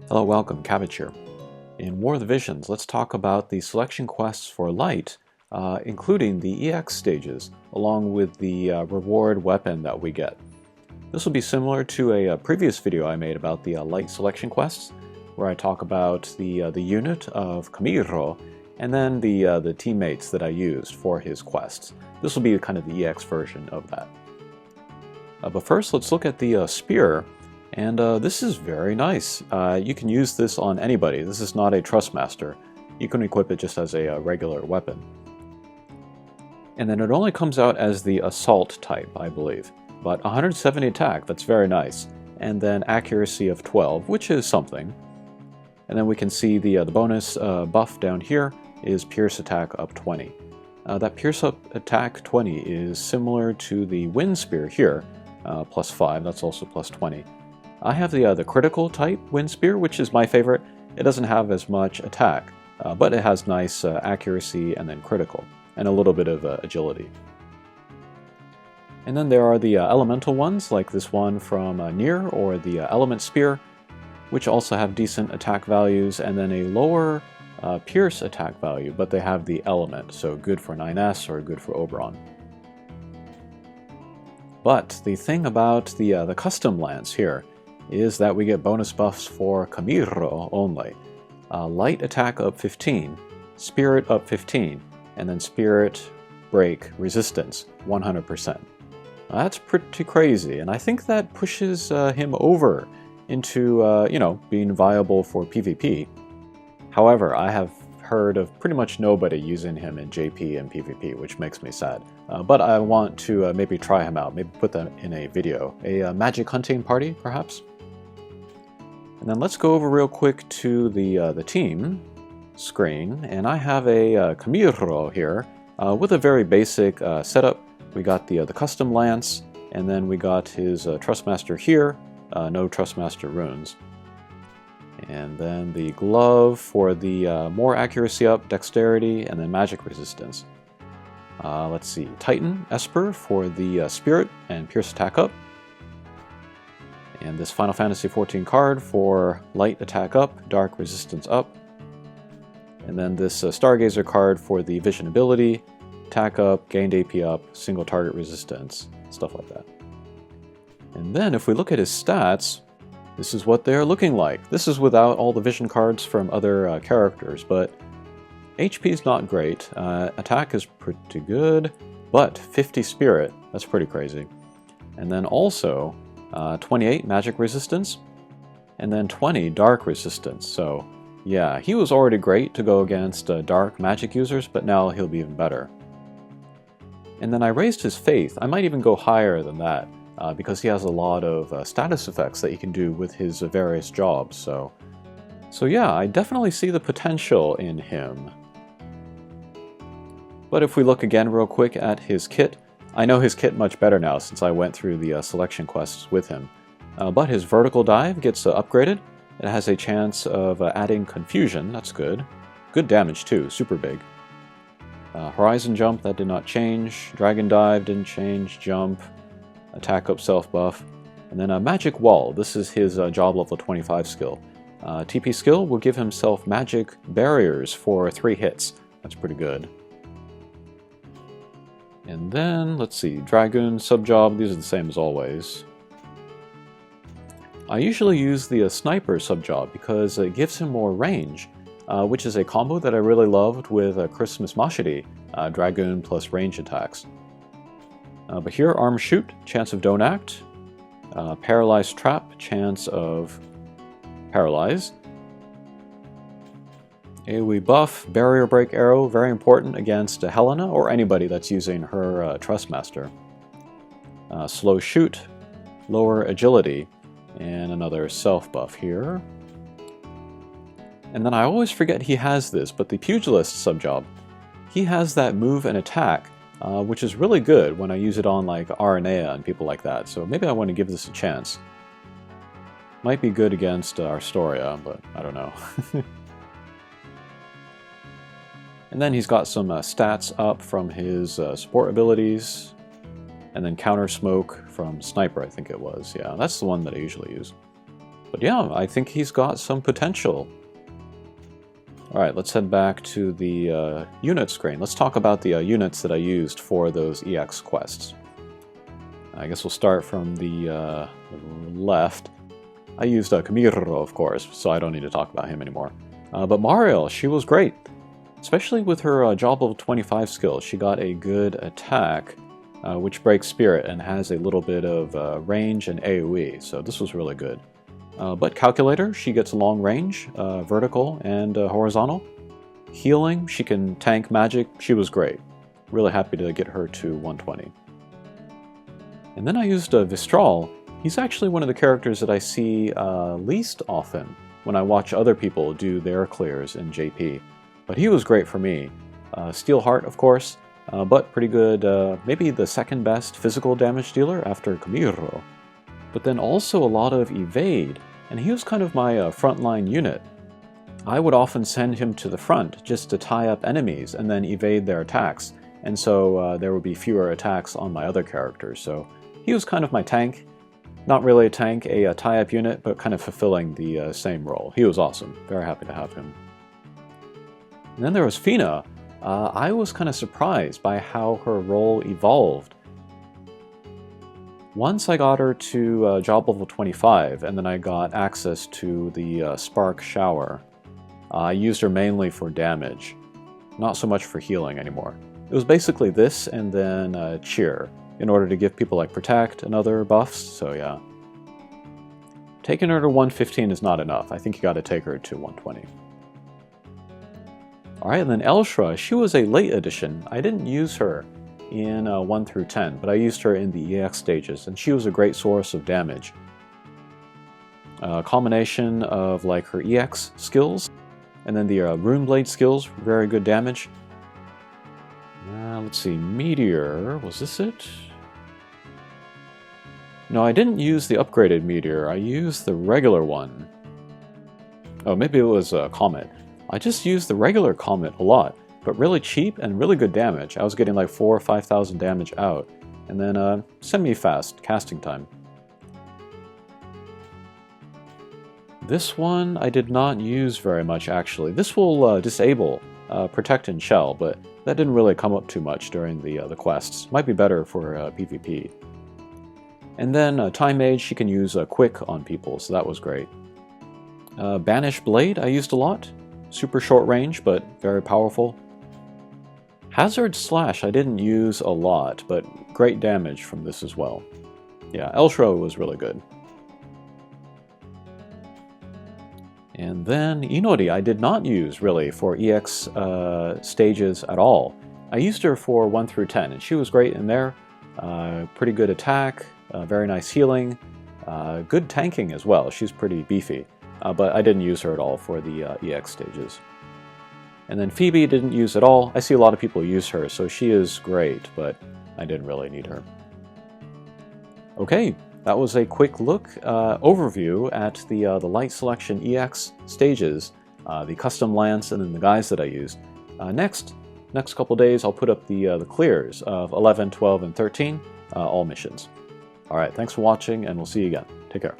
Hello, welcome, Cabbage here. In War of the Visions, let's talk about the selection quests for Light, including the EX stages, along with the reward weapon that we get. This will be similar to a previous video I made about the Light selection quests, where I talk about the unit of Camiro, and then the teammates that I used for his quests. This will be kind of the EX version of that. But first, let's look at the spear. And this is very nice. You can use this on anybody. This is not a Trustmaster. You can equip it just as a regular weapon. And then it only comes out as the Assault type, I believe. But 170 attack, that's very nice. And then accuracy of 12, which is something. And then we can see the bonus buff down here is Pierce attack up 20. That Pierce up attack 20 is similar to the Wind Spear here, plus 5, that's also plus 20. I have the critical type Wind Spear, which is my favorite. It doesn't have as much attack, but it has nice accuracy and then critical, and a little bit of agility. And then there are the elemental ones, like this one from Nier, or the Element Spear, which also have decent attack values, and then a lower Pierce attack value, but they have the element, so good for 9S or good for Oberon. But the thing about the custom lance here is that we get bonus buffs for Camiro only. Light attack up 15, Spirit up 15, and then Spirit break resistance 100%. That's pretty crazy, and I think that pushes him over into, being viable for PvP. However, I have heard of pretty much nobody using him in JP and PvP, which makes me sad. But I want to maybe try him out, maybe put that in a video. A magic hunting party, perhaps? And then let's go over real quick to the team screen, and I have a Camiro here with a very basic setup. We got the custom lance, and then we got his Trustmaster here, no Trustmaster runes. And then the glove for the more accuracy up, dexterity, and then magic resistance. Let's see, Titan Esper for the spirit and pierce attack up. And this Final Fantasy XIV card for light attack up, dark resistance up. And then this Stargazer card for the vision ability, attack up, gained AP up, single target resistance, stuff like that. And then if we look at his stats, this is what they're looking like. This is without all the vision cards from other characters, but HP is not great. Attack is pretty good, but 50 spirit, that's pretty crazy. And then also 28 magic resistance, and then 20 dark resistance. So yeah, he was already great to go against dark magic users, but now he'll be even better. And then I raised his faith. I might even go higher than that, because he has a lot of status effects that he can do with his various jobs. So yeah, I definitely see the potential in him. But if we look again real quick at his kit, I know his kit much better now since I went through the selection quests with him. But his vertical dive gets upgraded. It has a chance of adding confusion, that's good. Good damage too, super big. Horizon jump, that did not change. Dragon dive didn't change, jump. Attack up self buff. And then a magic wall, this is his job level 25 skill. TP skill will give himself magic barriers for 3 hits. That's pretty good. And then, let's see, Dragoon, Subjob, these are the same as always. I usually use the Sniper Subjob because it gives him more range, which is a combo that I really loved with Christmas Mashiri, Dragoon plus range attacks. But here, Arm Shoot, chance of Don't Act, Paralyzed Trap, chance of Paralyze. AoE buff, Barrier Break Arrow, very important against Helena or anybody that's using her Trustmaster. Slow Shoot, lower Agility, and another self buff here. And then I always forget he has this, but the Pugilist subjob, he has that move and attack, which is really good when I use it on like Aranea and people like that, so maybe I want to give this a chance. Might be good against Arstoria, but I don't know. And then he's got some stats up from his support abilities, and then counter smoke from Sniper, I think it was. Yeah, that's the one that I usually use. But yeah, I think he's got some potential. Alright, let's head back to the unit screen. Let's talk about the units that I used for those EX quests. I guess we'll start from the left. I used Kamiro, of course, so I don't need to talk about him anymore. But Mariel, she was great. Especially with her job level 25 skill. She got a good attack, which breaks spirit and has a little bit of range and AoE, so this was really good. But Calculator, she gets long range, vertical and horizontal. Healing, she can tank magic, she was great. Really happy to get her to 120. And then I used Vistral. He's actually one of the characters that I see least often when I watch other people do their clears in JP. But he was great for me. Steelheart, of course, but pretty good, maybe the second best physical damage dealer after Kamiro. But then also a lot of evade, and he was kind of my frontline unit. I would often send him to the front just to tie up enemies and then evade their attacks, and so there would be fewer attacks on my other characters. So he was kind of my tank. Not really a tank, a tie-up unit, but kind of fulfilling the same role. He was awesome. Very happy to have him. And then there was Fina. I was kind of surprised by how her role evolved. Once I got her to job level 25, and then I got access to the Spark Shower. I used her mainly for damage, not so much for healing anymore. It was basically this and then Cheer, in order to give people like Protect and other buffs, so yeah. Taking her to 115 is not enough. I think you gotta take her to 120. Alright, and then Elshra, she was a late addition. I didn't use her in 1 through 10, but I used her in the EX stages, and she was a great source of damage. A combination of like her EX skills, and then the Runeblade skills, very good damage. Let's see, Meteor, was this it? No, I didn't use the upgraded Meteor, I used the regular one. Oh, maybe it was Comet. I just used the regular Comet a lot, but really cheap and really good damage. I was getting like 4,000 or 5,000 damage out, and then semi-fast casting time. This one I did not use very much actually. This will disable Protect and Shell, but that didn't really come up too much during the quests. Might be better for PvP. And then Time Mage, she can use Quick on people, so that was great. Banish Blade I used a lot. Super short range, but very powerful. Hazard Slash I didn't use a lot, but great damage from this as well. Yeah, Elshra was really good. And then Inori I did not use really for EX stages at all. I used her for 1 through 10, and she was great in there. Pretty good attack, very nice healing, good tanking as well. She's pretty beefy, but I didn't use her at all for the EX stages. And then Phoebe didn't use at all. I see a lot of people use her, so she is great, but I didn't really need her. Okay, that was a quick look, overview at the Light Selection EX stages, the custom lance, and then the guys that I used. Next couple days, I'll put up the clears of 11, 12, and 13, all missions. Alright, thanks for watching, and we'll see you again. Take care.